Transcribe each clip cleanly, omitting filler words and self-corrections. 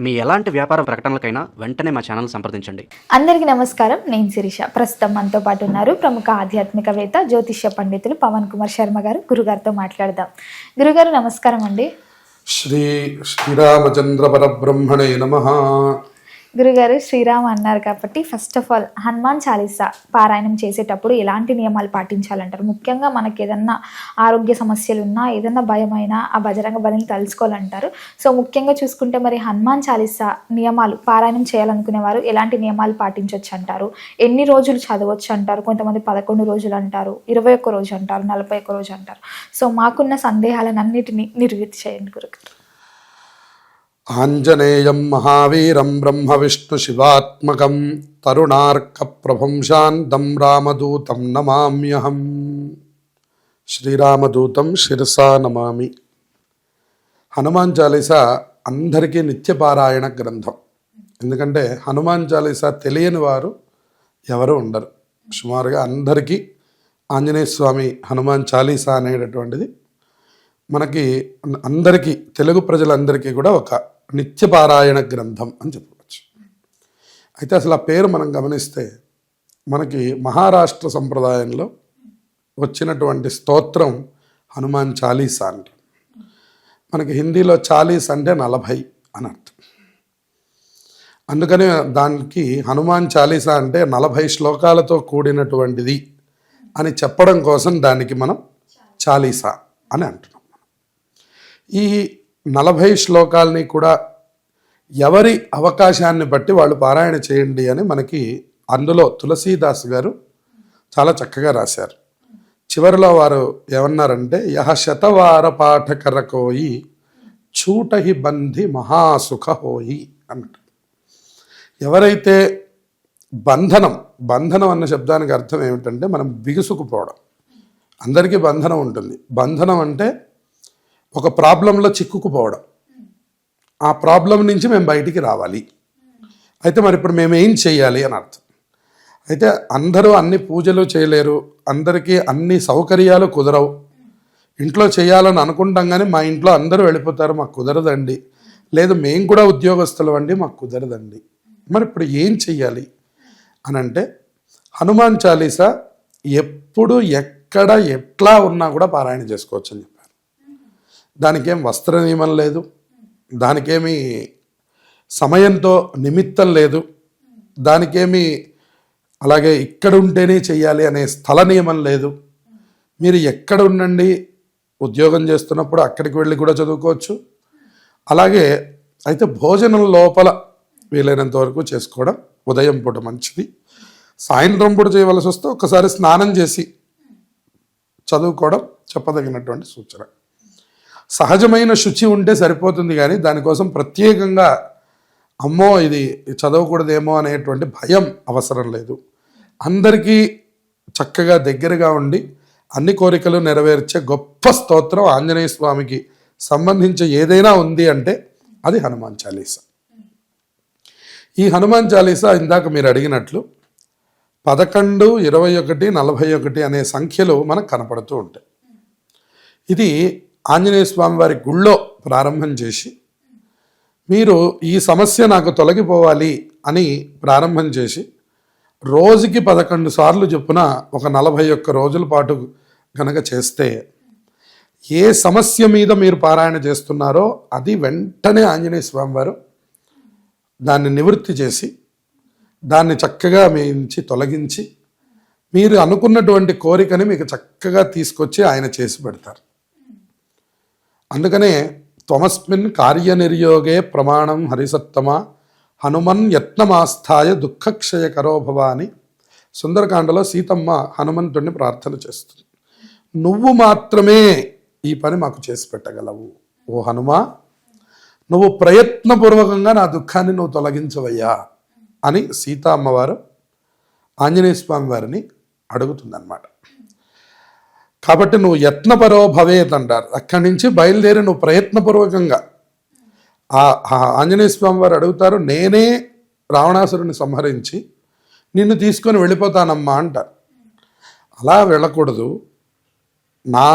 మీ ఎలాంటి వ్యాపార ప్రకటనలకైనా వెంటనే మా ఛానల్ సంప్రదించండి. అందరికీ నమస్కారం. నేను శిరీష. ప్రస్తుతం మనతో పాటు ఉన్నారు ప్రముఖ ఆధ్యాత్మికవేత్త జ్యోతిష్య పండితులు పవన్ కుమార్ శర్మ గారు. గురుగారితో మాట్లాడదాం. గురుగారు నమస్కారం అండి. శ్రీరామచంద్ర పరబ్రహ్మణే నమః. గురుగారు, శ్రీరామ్ అన్నారు కాబట్టి first of all Hanuman Chalisa పారాయణం చేసేటప్పుడు ఎలాంటి నియమాలు పాటించాలంటారు? ముఖ్యంగా మనకి ఏదన్నా ఆరోగ్య సమస్యలు ఉన్నా, ఏదన్నా భయమైనా ఆ బజరంగ బలిని తలుచుకోవాలంటారు. సో ముఖ్యంగా చూసుకుంటే మరి హనుమాన్ చాలీసా నియమాలు పారాయణం చేయాలనుకునేవారు ఎలాంటి నియమాలు పాటించవచ్చు అంటారు? ఎన్ని రోజులు చదవచ్చు అంటారు? కొంతమంది 11 రోజులు అంటారు, 21 రోజు అంటారు, 41 రోజు అంటారు. సో మాకున్న సందేహాలన్నిటినీ నిర్వృత్తి చేయండి గురుగారు. ఆంజనేయం మహావీరం బ్రహ్మ విష్ణు శివాత్మకం తరుణార్క ప్రభం శాంతం రామదూతం నమామ్యహం. శ్రీరామదూతం శిరసా నమామి. హనుమాన్ చాలీసా అందరికీ నిత్యపారాయణ గ్రంథం. ఎందుకంటే హనుమాన్ చాలీసా తెలియని వారు ఎవరు ఉండరు. సుమారుగా అందరికీ ఆంజనేయ స్వామి హనుమాన్ చాలీసా అనేటటువంటిది మనకి అందరికీ, తెలుగు ప్రజలందరికీ కూడా ఒక నిత్యపారాయణ గ్రంథం అని చెప్పవచ్చు. అయితే అసలు ఆ పేరు మనం గమనిస్తే మనకి మహారాష్ట్ర సంప్రదాయంలో వచ్చినటువంటి స్తోత్రం హనుమాన్ చాలీసా అంట. మనకి హిందీలో చాలీస్ అంటే 40 అని అర్థం. అందుకని దానికి హనుమాన్ చాలీసా అంటే 40 శ్లోకాలతో కూడినటువంటిది అని చెప్పడం కోసం దానికి మనం చాలీసా అని అంటున్నాం. ఈ 40 శ్లోకాలని కూడా ఎవరి అవకాశాన్ని బట్టి వాళ్ళు పారాయణ చేయండి అని మనకి అందులో తులసీదాస్ గారు చాలా చక్కగా రాశారు. చివరిలో వారు ఏమన్నారంటే, యహ శతవార పాఠకరకోయి చూటహి బంధి మహాసుఖ హోయి అన్నట్టు. ఎవరైతే బంధనం అన్న శబ్దానికి అర్థం ఏమిటంటే మనం బిగుసుకుపోవడం. అందరికీ బంధనం ఉంటుంది. బంధనం అంటే ఒక ప్రాబ్లంలో చిక్కుకుపోవడం. ఆ ప్రాబ్లం నుంచి మేము బయటికి రావాలి. అయితే మరి ఇప్పుడు మేము ఏం చేయాలి అని అర్థం. అయితే అందరూ అన్ని పూజలు చేయలేరు, అందరికీ అన్ని సౌకర్యాలు కుదరవు. ఇంట్లో చేయాలని అనుకుంటాం కానీ మా ఇంట్లో అందరూ వెళ్ళిపోతారు, మాకు కుదరదండి. లేదు మేము కూడా ఉద్యోగస్తులు అండి, మాకు కుదరదండి. మరి ఇప్పుడు ఏం చెయ్యాలి అని అంటే హనుమాన్ చాలీసా ఎప్పుడు ఎక్కడ ఎట్లా ఉన్నా కూడా పారాయణ చేసుకోవచ్చు అని చెప్పారు. దానికేం వస్త్ర నియమం లేదు, దానికేమీ సమయంతో నిమిత్తం లేదు, దానికేమీ అలాగే ఇక్కడ ఉంటేనే చెయ్యాలి అనే స్థల నియమం లేదు. మీరు ఎక్కడ ఉండండి, ఉద్యోగం చేస్తున్నప్పుడు అక్కడికి వెళ్ళి కూడా చదువుకోవచ్చు. అలాగే అయితే భోజనం లోపల వీలైనంత వరకు చేసుకోవడం ఉదయం పూట మంచిది. సాయంత్రం పూట చేయవలసి వస్తే ఒకసారి స్నానం చేసి చదువుకోవడం చెప్పదగినటువంటి సూచన. సహజమైన శుచి ఉంటే సరిపోతుంది, కానీ దానికోసం ప్రత్యేకంగా అమ్మో ఇది చదవకూడదేమో అనేటువంటి భయం అవసరం లేదు. అందరికీ చక్కగా దగ్గరగా ఉండి అన్ని కోరికలు నెరవేర్చే గొప్ప స్తోత్రం ఆంజనేయ స్వామికి సంబంధించి ఏదైనా ఉంది అంటే అది హనుమాన్ చాలీసా. ఈ హనుమాన్ చాలీసా ఇందాక మీరు అడిగినట్లు 11, 21, 41 అనే సంఖ్యలు మనకు కనపడుతూ ఉంటాయి. ఇది ఆంజనేయ స్వామి వారి గుళ్ళో ప్రారంభం చేసి మీరు ఈ సమస్య నాకు తొలగిపోవాలి అని ప్రారంభం చేసి రోజుకి 11 సార్లు చొప్పున ఒక 41 రోజుల పాటు కనుక చేస్తే ఏ సమస్య మీద మీరు పారాయణ చేస్తున్నారో అది వెంటనే ఆంజనేయ స్వామి వారు దాన్ని నివృత్తి చేసి దాన్ని చక్కగా మీ నుంచి తొలగించి మీరు అనుకున్నటువంటి కోరికని మీకు చక్కగా తీసుకొచ్చి ఆయన చేసి పెడతారు. అందుకనే త్వమస్మిన్ కార్యనిర్యోగే ప్రమాణం హరిసత్తమ హనుమన్ యత్నమాస్థాయ దుఃఖక్షయకరో భవ అని సుందరకాండలో సీతమ్మ హనుమంతుడిని ప్రార్థన చేస్తుంది. నువ్వు మాత్రమే ఈ పని మాకు చేసి పెట్టగలవు ఓ హనుమా, నువ్వు ప్రయత్నపూర్వకంగా నా దుఃఖాన్ని నువ్వు తొలగించవయ్యా అని సీతా అమ్మవారు ఆంజనేయ స్వామి వారిని అడుగుతుందన్నమాట. కాబట్టి నువ్వు యత్నపరో భవేత్ అంటారు. అక్కడి నుంచి బయలుదేరి నువ్వు ప్రయత్నపూర్వకంగా ఆంజనేయ స్వామి వారు అడుగుతారు, నేనే రావణాసురుని సంహరించి నిన్ను తీసుకొని వెళ్ళిపోతానమ్మా అంటారు. అలా వెళ్ళకూడదు. నా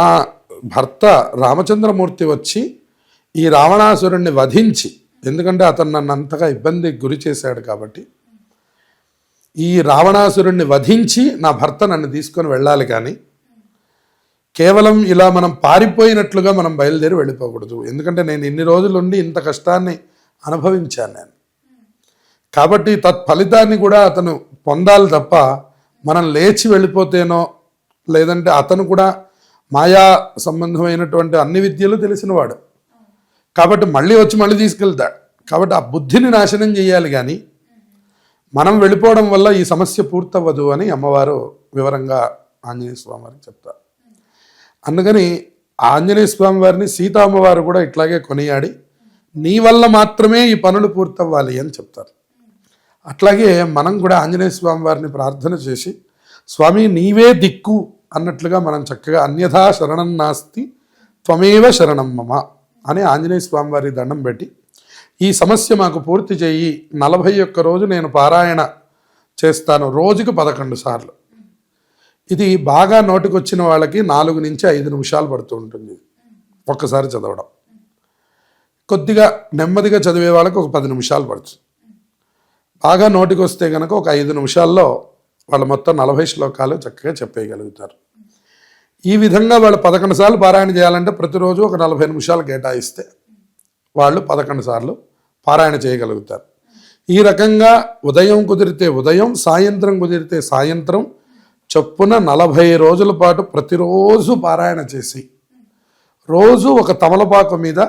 భర్త రామచంద్రమూర్తి వచ్చి ఈ రావణాసురుణ్ణి వధించి ఎందుకంటే అతను నన్ను అంతగా ఇబ్బంది గురి చేశాడు కాబట్టి ఈ రావణాసురుణ్ణి వధించి నా భర్త నన్ను తీసుకొని వెళ్ళాలి, కానీ కేవలం ఇలా మనం పారిపోయినట్లుగా మనం బయలుదేరి వెళ్ళిపోకూడదు. ఎందుకంటే నేను ఇన్ని రోజులుండి ఇంత కష్టాన్ని అనుభవించాను నేను, కాబట్టి తత్ఫలితాన్ని కూడా అతను పొందాలి తప్ప మనం లేచి వెళ్ళిపోతేనో, లేదంటే అతను కూడా మాయా సంబంధమైనటువంటి అన్ని విద్యలు తెలిసినవాడు కాబట్టి మళ్ళీ వచ్చి మళ్ళీ తీసుకెళ్తాడు. కాబట్టి ఆ బుద్ధిని నాశనం చేయాలి, కానీ మనం వెళ్ళిపోవడం వల్ల ఈ సమస్య పూర్తవ్వదు అని అమ్మవారు వివరంగా ఆంజనేయ స్వామి వారికి చెప్తారు. అందుకని ఆంజనేయ స్వామి వారిని సీతా అమ్మవారు కూడా ఇట్లాగే కొనియాడి నీ వల్ల మాత్రమే ఈ పనులు పూర్తవ్వాలి అని చెప్తారు. అట్లాగే మనం కూడా ఆంజనేయ స్వామి వారిని ప్రార్థన చేసి స్వామి నీవే దిక్కు అన్నట్లుగా మనం చక్కగా అన్యథా శరణం నాస్తి త్వమేవ శరణం మమ అని ఆంజనేయ స్వామి వారి దండం పెట్టి ఈ సమస్య మాకు పూర్తి చేయి, 41 రోజు నేను పారాయణ చేస్తాను, రోజుకు 11 సార్లు. ఇది బాగా నోటికొచ్చిన వాళ్ళకి 4 నుంచి 5 నిమిషాలు పడుతూ ఉంటుంది ఒక్కసారి చదవడం. కొద్దిగా నెమ్మదిగా చదివే వాళ్ళకి ఒక 10 నిమిషాలు పడుతుంది. బాగా నోటికి వస్తే కనుక ఒక 5 నిమిషాల్లో వాళ్ళు మొత్తం 40 శ్లోకాలు చక్కగా చెప్పేయగలుగుతారు. ఈ విధంగా వాళ్ళు 11 సార్లు పారాయణ చేయాలంటే ప్రతిరోజు ఒక 40 నిమిషాలు కేటాయిస్తే వాళ్ళు 11 సార్లు పారాయణ చేయగలుగుతారు. ఈ రకంగా ఉదయం కుదిరితే ఉదయం, సాయంత్రం కుదిరితే సాయంత్రం చొప్పున 40 రోజుల పాటు ప్రతిరోజు పారాయణ చేసి రోజు ఒక తమలపాకు మీద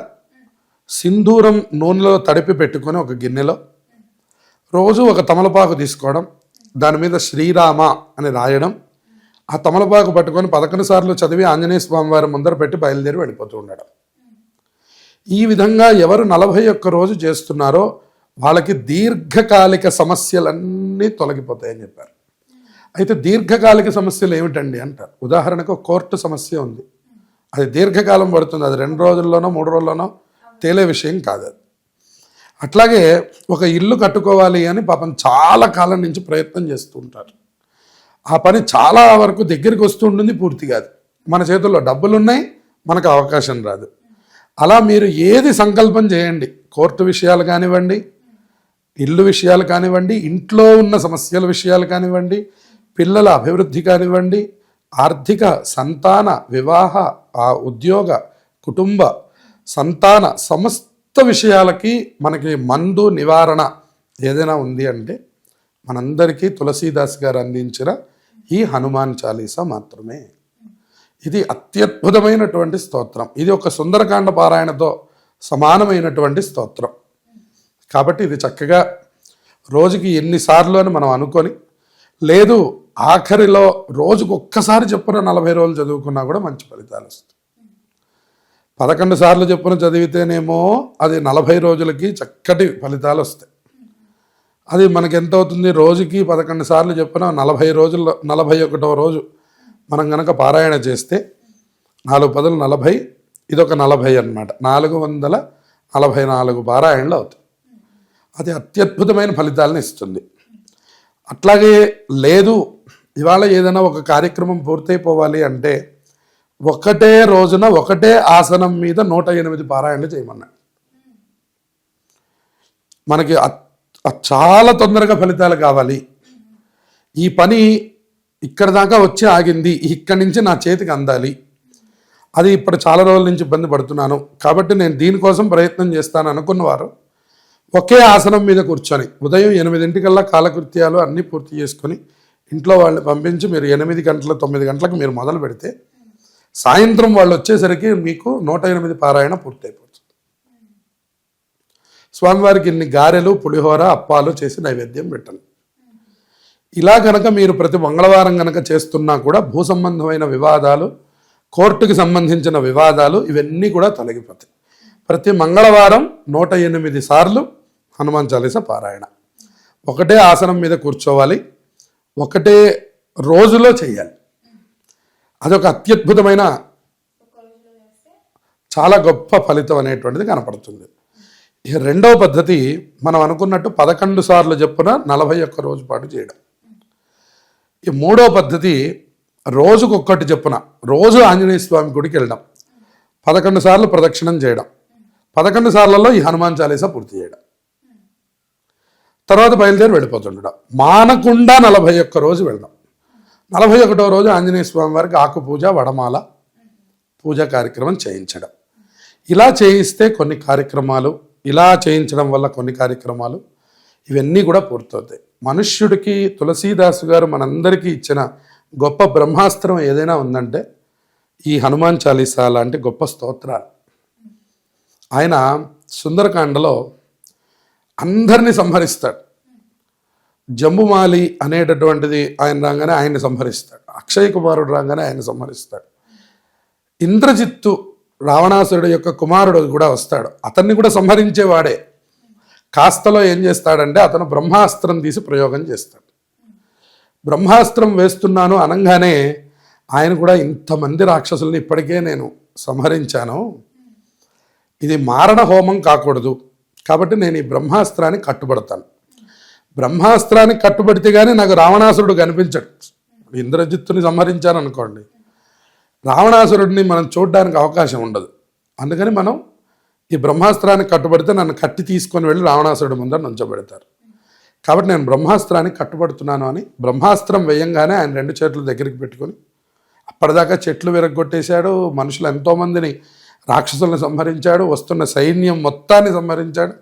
సింధూరం నూనెలో తడిపి పెట్టుకొని ఒక గిన్నెలో రోజు ఒక తమలపాకు తీసుకోవడం, దాని మీద శ్రీరామ అని రాయడం, ఆ తమలపాకు పట్టుకొని 11 సార్లు చదివి ఆంజనేయ స్వామి వారి ముందర పెట్టి బయలుదేరి వెళ్ళిపోతూ ఉండడం. ఈ విధంగా ఎవరు 41 రోజు చేస్తున్నారో వాళ్ళకి దీర్ఘకాలిక సమస్యలన్నీ తొలగిపోతాయని చెప్పారు. అయితే దీర్ఘకాలిక సమస్యలు ఏమిటండి అంటారు. ఉదాహరణకు కోర్టు సమస్య ఉంది, అది దీర్ఘకాలం పడుతుంది, అది 2 రోజుల్లోనో 3 రోజుల్లోనో తేలే విషయం కాదు అది. అట్లాగే ఒక ఇల్లు కట్టుకోవాలి అని పాపం చాలా కాలం నుంచి ప్రయత్నం చేస్తూ ఉంటారు, ఆ పని చాలా వరకు దగ్గరికి వస్తూ ఉంటుంది, పూర్తి కాదు. మన చేతుల్లో డబ్బులు ఉన్నాయి, మనకు అవకాశం రాదు. అలా మీరు ఏది సంకల్పం చేయండి, కోర్టు విషయాలు కానివ్వండి, ఇల్లు విషయాలు కానివ్వండి, ఇంట్లో ఉన్న సమస్యల విషయాలు కానివ్వండి, పిల్లల అభివృద్ధి కానివ్వండి, ఆర్థిక, సంతాన, వివాహ, ఉద్యోగ, కుటుంబ, సంతాన సమస్త విషయాలకి మనకి మందు నివారణ ఏదైనా ఉంది అంటే మనందరికీ తులసీదాస్ గారు అందించిన ఈ హనుమాన్ చాలీసా మాత్రమే. ఇది అత్యద్భుతమైనటువంటి స్తోత్రం. ఇది ఒక సుందరకాండ పారాయణతో సమానమైనటువంటి స్తోత్రం కాబట్టి ఇది చక్కగా రోజుకి ఎన్నిసార్లు అని మనం అనుకొని, లేదు ఆఖరిలో రోజుకు ఒక్కసారి చెప్పున 40 రోజులు చదువుకున్నా కూడా మంచి ఫలితాలు వస్తాయి. 11 సార్లు చెప్పున చదివితేనేమో అది 40 రోజులకి చక్కటి ఫలితాలు వస్తాయి. అది మనకి ఎంత అవుతుంది, రోజుకి 11 సార్లు చెప్పున 40 రోజుల్లో 41వ రోజు మనం కనుక పారాయణ చేస్తే 4 పదులు 40, ఇదొక 40 అన్నమాట, 444 పారాయణలు అవుతాయి. అది అత్యద్భుతమైన ఫలితాలను ఇస్తుంది. అట్లాగే లేదు ఇవాళ ఏదైనా ఒక కార్యక్రమం పూర్తయిపోవాలి అంటే ఒకటే రోజున ఒకటే ఆసనం మీద 108 పారాయణలు చేయమన్నాడు. మనకి చాలా తొందరగా ఫలితాలు కావాలి, ఈ పని ఇక్కడ దాకా వచ్చి ఆగింది, ఇక్కడి నుంచి నా చేతికి అందాలి, అది ఇప్పుడు చాలా రోజుల నుంచి ఇబ్బంది పడుతున్నాను కాబట్టి నేను దీనికోసం ప్రయత్నం చేస్తాను అనుకున్నవారు ఒకే ఆసనం మీద కూర్చొని ఉదయం 8 కాలకృత్యాలు అన్నీ పూర్తి చేసుకొని ఇంట్లో వాళ్ళని పంపించి మీరు 8 గంటల 9 గంటలకు మీరు మొదలు పెడితే సాయంత్రం వాళ్ళు వచ్చేసరికి మీకు 108 పారాయణ పూర్తయిపోతుంది. స్వామివారికి ఇన్ని గారెలు, పులిహోర, అప్పాలు చేసి నైవేద్యం పెట్టండి. ఇలా కనుక మీరు ప్రతి మంగళవారం కనుక చేస్తున్నా కూడా భూ సంబంధమైన వివాదాలు, కోర్టుకి సంబంధించిన వివాదాలు ఇవన్నీ కూడా తొలగిపోతాయి. ప్రతి మంగళవారం 108 సార్లు హనుమాన్ చాలీసా పారాయణ, ఒకటే ఆసనం మీద కూర్చోవాలి, ఒకటే రోజులో చేయాలి. అదొక అత్యద్భుతమైన చాలా గొప్ప ఫలితం అనేటువంటిది కనపడుతుంది. ఇక రెండవ పద్ధతి మనం అనుకున్నట్టు 11 సార్లు చెప్పున 41 రోజు పాటు చేయడం. ఈ మూడవ పద్ధతి రోజుకొక్కటి చెప్పున రోజు ఆంజనేయ స్వామి గుడికి వెళ్ళడం, 11 సార్లు ప్రదక్షిణం చేయడం, 11 సార్లలో ఈ హనుమాన్ చాలీసా పూర్తి చేయడం, తర్వాత బయలుదేరి వెళ్ళిపోతుండడం, మానకుండా 41 రోజు వెళ్దాం. 41వ రోజు ఆంజనేయ స్వామి వారికి ఆకు పూజ, వడమాల పూజ కార్యక్రమం చేయించడం. ఇలా చేయిస్తే కొన్ని కార్యక్రమాలు, ఇలా చేయించడం వల్ల కొన్ని కార్యక్రమాలు, ఇవన్నీ కూడా పూర్తవుతాయి. మనుష్యుడికి తులసీదాసు గారు మనందరికీ ఇచ్చిన గొప్ప బ్రహ్మాస్త్రం ఏదైనా ఉందంటే ఈ హనుమాన్ చాలీసా లాంటి గొప్ప స్తోత్రాలు. ఆయన సుందరకాండలో అందరినీ సంహరిస్తాడు. జంబుమాలి అనేటటువంటిది ఆయన రాగానే ఆయన్ని సంహరిస్తాడు. అక్షయ కుమారుడు రాగానే ఆయన సంహరిస్తాడు. ఇంద్రజిత్తు రావణాసురుడు యొక్క కుమారుడు కూడా వస్తాడు, అతన్ని కూడా సంహరించేవాడే. కాస్తలో ఏం చేస్తాడంటే అతను బ్రహ్మాస్త్రం తీసి ప్రయోగం చేస్తాడు. బ్రహ్మాస్త్రం వేస్తున్నాను అనగానే ఆయన కూడా ఇంతమంది రాక్షసుల్ని ఇప్పటికే నేను సంహరించాను, ఇది మారణ హోమం కాకూడదు, కాబట్టి నేను ఈ బ్రహ్మాస్త్రాన్ని కట్టుబడతాను. బ్రహ్మాస్త్రానికి కట్టుబడితే కానీ నాకు రావణాసురుడు కనిపించడు. ఇంద్రజిత్తుని సంహరించాను అనుకోండి, రావణాసురుడిని మనం చూడడానికి అవకాశం ఉండదు. అందుకని మనం ఈ బ్రహ్మాస్త్రానికి కట్టుబడితే నన్ను కట్టి తీసుకొని వెళ్ళి రావణాసురుడి ముందర నుంచోబెడతారు. కాబట్టి నేను బ్రహ్మాస్త్రానికి కట్టుబడుతున్నాను అని బ్రహ్మాస్త్రం వేయంగానే ఆయన 2 చేతులు దగ్గరికి పెట్టుకొని, అప్పటిదాకా చెట్లు విరగొట్టేశాడు, మనుషులు ఎంతోమందిని రాక్షసులను సంహరించాడు, వస్తున్న సైన్యం మొత్తాన్ని సంహరించాడు,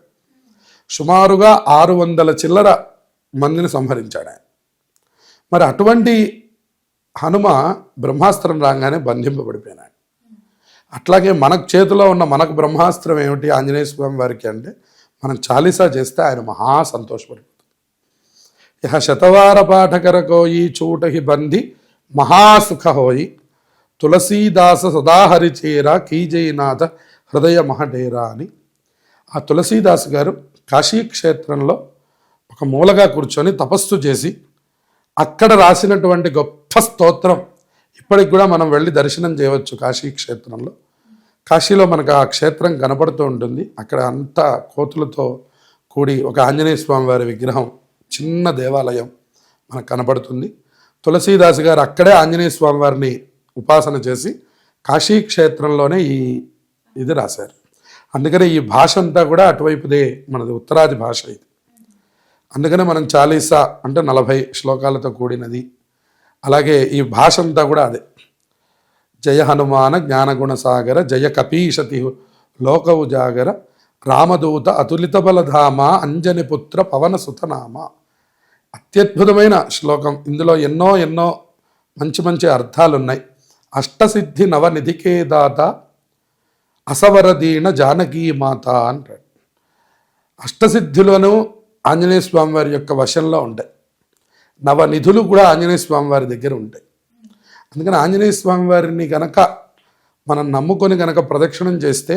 సుమారుగా 600 చిల్లర మందిని సంహరించాడు ఆయన. మరి అటువంటి హనుమ బ్రహ్మాస్త్రం రాగానే బంధింపబడిపోయినాడు. అట్లాగే మనకు చేతిలో ఉన్న మనకు బ్రహ్మాస్త్రం ఏమిటి ఆంజనేయ స్వామి వారికి అంటే మనం చాలీసా చేస్తే ఆయన మహా సంతోషపడిపోతుంది. ఇహ శతవార పాఠకరకోయి చూటహి బంధి మహాసుఖ హోయి తులసీదాస సదాహరిచేరా కీజయనాథ హృదయ మహడేరా అని ఆ తులసీదాస్ గారు కాశీ క్షేత్రంలో ఒక మూలగా కూర్చొని తపస్సు చేసి అక్కడ రాసినటువంటి గొప్ప స్తోత్రం ఇప్పటికి కూడా మనం వెళ్ళి దర్శనం చేయవచ్చు. కాశీ క్షేత్రంలో, కాశీలో మనకు ఆ క్షేత్రం కనపడుతూ ఉంటుంది. అక్కడ అంతా కోతులతో కూడి ఒక ఆంజనేయ స్వామి వారి విగ్రహం, చిన్న దేవాలయం మనకు కనపడుతుంది. తులసీదాస్ గారు అక్కడే ఆంజనేయ స్వామి వారిని ఉపాసన చేసి కాశీ క్షేత్రంలోనే ఇది రాశారు. అందుకనే ఈ భాష అంతా కూడా అటువైపుదే, మనది ఉత్తరాది భాష ఇది. అందుకనే మనం చాలీసా అంటే 40 శ్లోకాలతో కూడినది. అలాగే ఈ భాష అంతా కూడా అదే. జయ హనుమాన జ్ఞానగుణ సాగర జయ కపీశతి లోక ఉజాగర రామదూత అతులిత బలధామ అంజని పుత్ర పవన సుతనామ. అత్యద్భుతమైన శ్లోకం. ఇందులో ఎన్నో ఎన్నో మంచి మంచి అర్థాలు ఉన్నాయి. అష్టసిద్ధి నవనిధికే దాత అసవరదీణ జానకీ మాత అంటాడు. అష్టసిద్ధులను ఆంజనేయ స్వామి వారి యొక్క వశంలో ఉంటాయి. నవనిధులు కూడా ఆంజనేయ స్వామి వారి దగ్గర ఉంటాయి. అందుకని ఆంజనేయ స్వామి వారిని గనక మనం నమ్ముకొని గనక ప్రదక్షిణం చేస్తే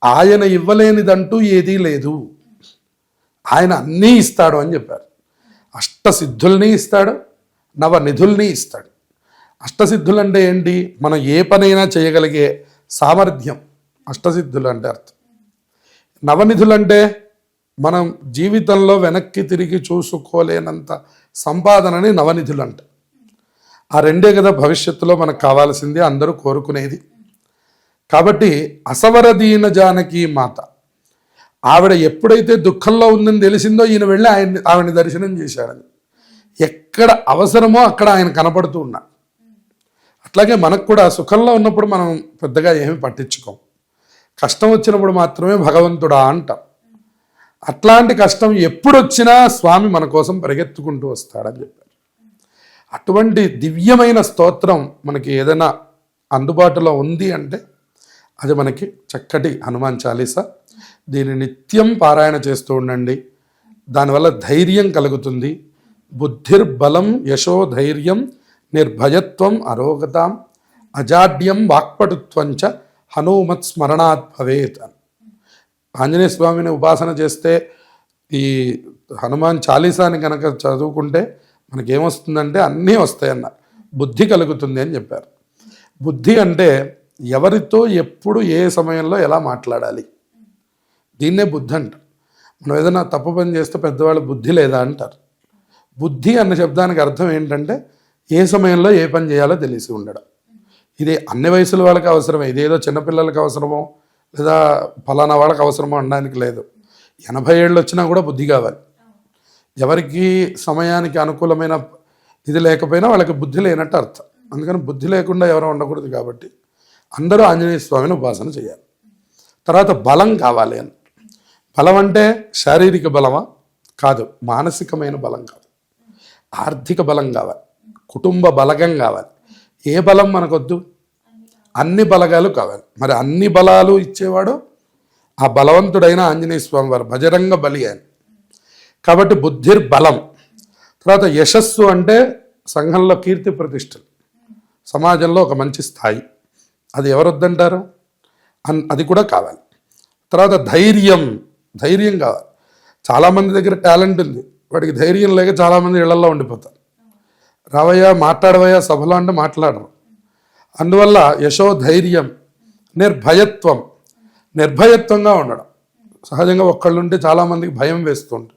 ఆయన ఇవ్వలేనిదంటూ ఏదీ లేదు, ఆయన అన్నీ ఇస్తాడు అని చెప్పారు. అష్టసిద్ధుల్ని ఇస్తాడు, నవనిధుల్ని ఇస్తాడు. అష్టసిద్ధులు అంటే ఏంటి? మనం ఏ పనైనా చేయగలిగే సామర్థ్యం అష్టసిద్ధులు అంటే అర్థం. నవనిధులంటే మనం జీవితంలో వెనక్కి తిరిగి చూసుకోలేనంత సంపాదనని నవనిధులు అంట. ఆ రెండే కదా భవిష్యత్తులో మనకు కావాల్సింది, అందరూ కోరుకునేది. కాబట్టి అసవరదీన జానకి మాత, ఆవిడ ఎప్పుడైతే దుఃఖంలో ఉందని తెలిసిందో ఈయన వెళ్ళి ఆవిడని దర్శనం చేశాడని. ఎక్కడ అవసరమో అక్కడ ఆయన కనపడుతూ ఉన్నాడు. అట్లాగే మనకు కూడా సుఖంలో ఉన్నప్పుడు మనం పెద్దగా ఏమీ పట్టించుకోం, కష్టం వచ్చినప్పుడు మాత్రమే భగవంతుడా అంటాం. అట్లాంటి కష్టం ఎప్పుడు వచ్చినా స్వామి మన కోసం పరిగెత్తుకుంటూ వస్తాడని చెప్పారు. అటువంటి దివ్యమైన స్తోత్రం మనకి ఏదైనా అందుబాటులో ఉంది అంటే అది మనకి చక్కటి హనుమాన్ చాలీసా. దీన్ని నిత్యం పారాయణ చేస్తూ ఉండండి. దానివల్ల ధైర్యం కలుగుతుంది. బుద్ధిర్బలం యశో ధైర్యం నిర్భయత్వం అరోగతాం అజాడ్యం వాక్పటుత్వంచ హనుమత్ స్మరణాత్ భవేత్. ఆంజనేయ స్వామిని ఉపాసన చేస్తే ఈ హనుమాన్ చాలీసాని కనుక చదువుకుంటే మనకేమొస్తుందంటే అన్నీ వస్తాయన్నారు. బుద్ధి కలుగుతుంది అని చెప్పారు. బుద్ధి అంటే ఎవరితో ఎప్పుడు ఏ సమయంలో ఎలా మాట్లాడాలి, దీన్నే బుద్ధి అంటారు. మనం ఏదైనా తప్పు పని చేస్తే పెద్దవాళ్ళు బుద్ధి లేదా అంటారు. బుద్ధి అన్న శబ్దానికి అర్థం ఏంటంటే ఏ సమయంలో ఏ పని చేయాలో తెలిసి ఉండడం. ఇది అన్ని వయసుల వాళ్ళకి అవసరమే. ఇదేదో చిన్నపిల్లలకి అవసరమో లేదా ఫలానా వాళ్ళకి అవసరమో అనడానికి లేదు. 80 ఏళ్ళు వచ్చినా కూడా బుద్ధి కావాలి. ఎవరికి సమయానికి అనుకూలమైన ఇది లేకపోయినా వాళ్ళకి బుద్ధి లేనట్టు అర్థం. అందుకని బుద్ధి లేకుండా ఎవరో ఉండకూడదు. కాబట్టి అందరూ ఆంజనేయ స్వామిని ఉపాసన చేయాలి. తర్వాత బలం కావాలి అని. బలం అంటే శారీరక బలమా? కాదు. మానసికమైన బలం కావాలి, ఆర్థిక బలం కావాలి, కుటుంబ బలగం కావాలి. ఏ బలం మనకొద్దు? అన్ని బలగాలు కావాలి. మరి అన్ని బలాలు ఇచ్చేవాడు ఆ బలవంతుడైన ఆంజనేయ స్వామి వారు, బజరంగ బలి అని. కాబట్టి బుద్ధిర్బలం. తర్వాత యశస్సు అంటే సంఘంలో కీర్తి ప్రతిష్టలు, సమాజంలో ఒక మంచి స్థాయి. అది ఎవరొద్దంటారు? అది కూడా కావాలి. తర్వాత ధైర్యం కావాలి. చాలామంది దగ్గర టాలెంట్ ఉంది, వాడికి ధైర్యం లేక చాలామంది ఇళ్లలో ఉండిపోతారు. రావయ్యా మాట్లాడవయ్యా సభలో అంటే మాట్లాడరు. అందువల్ల యశో ధైర్యం, నిర్భయత్వంగా ఉండడం. సహజంగా ఒక్కళ్ళుంటే చాలామందికి భయం వేస్తుంటుంది.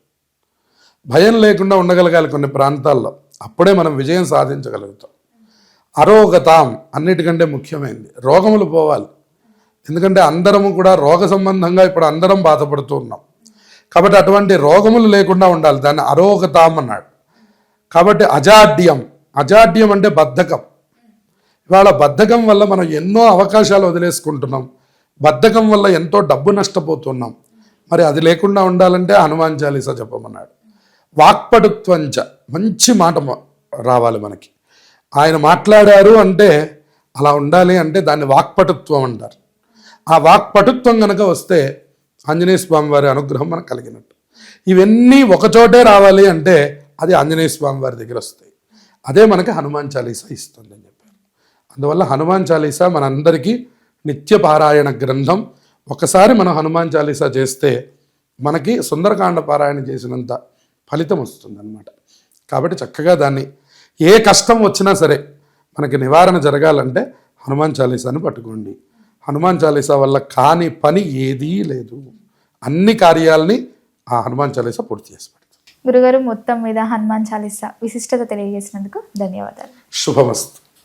భయం లేకుండా ఉండగలగాలి కొన్ని ప్రాంతాల్లో, అప్పుడే మనం విజయం సాధించగలుగుతాం. అరోగతాం అన్నిటికంటే ముఖ్యమైనది, రోగములు పోవాలి. ఎందుకంటే అందరము కూడా రోగ సంబంధంగా ఇప్పుడు అందరం బాధపడుతూ ఉన్నాం. కాబట్టి అటువంటి రోగములు లేకుండా ఉండాలి, దాన్ని అరోగతాం అన్నాడు. కాబట్టి అజాడ్యం అంటే బద్ధకం. ఇవాళ బద్ధకం వల్ల మనం ఎన్నో అవకాశాలు వదిలేసుకుంటున్నాం, బద్ధకం వల్ల ఎంతో డబ్బు నష్టపోతున్నాం. మరి అది లేకుండా ఉండాలంటే హనుమాన్ చాలీసా చెప్పమన్నాడు. వాక్పటుత్వంచ, మంచి మాట రావాలి మనకి. ఆయన మాట్లాడారు అంటే అలా ఉండాలి, అంటే దాన్ని వాక్పటుత్వం అంటారు. ఆ వాక్పటుత్వం కనుక వస్తే ఆంజనేయ స్వామి వారి అనుగ్రహం మనకు కలిగినట్టు. ఇవన్నీ ఒకచోటే రావాలి అంటే అది ఆంజనేయ స్వామి వారి దగ్గర వస్తాయి. అదే మనకి హనుమాన్ చాలీసా ఇస్తుంది అని చెప్పారు. అందువల్ల హనుమాన్ చాలీసా మనందరికీ నిత్య పారాయణ గ్రంథం. ఒకసారి మనం హనుమాన్ చాలీసా చేస్తే మనకి సుందరకాండ పారాయణ చేసినంత ఫలితం వస్తుందన్నమాట. కాబట్టి చక్కగా దాన్ని ఏ కష్టం వచ్చినా సరే మనకి నివారణ జరగాలంటే హనుమాన్ చాలీసాని పట్టుకోండి. హనుమాన్ చాలీసా వల్ల కాని పని ఏదీ లేదు. అన్ని కార్యాలని ఆ హనుమాన్ చాలీసా పూర్తి చేసి పెడుతుంది. గురుగారు మొత్తం మీద హనుమాన్ చాలీసా విశిష్టత తెలియజేసినందుకు ధన్యవాదాలు. శుభమస్తు.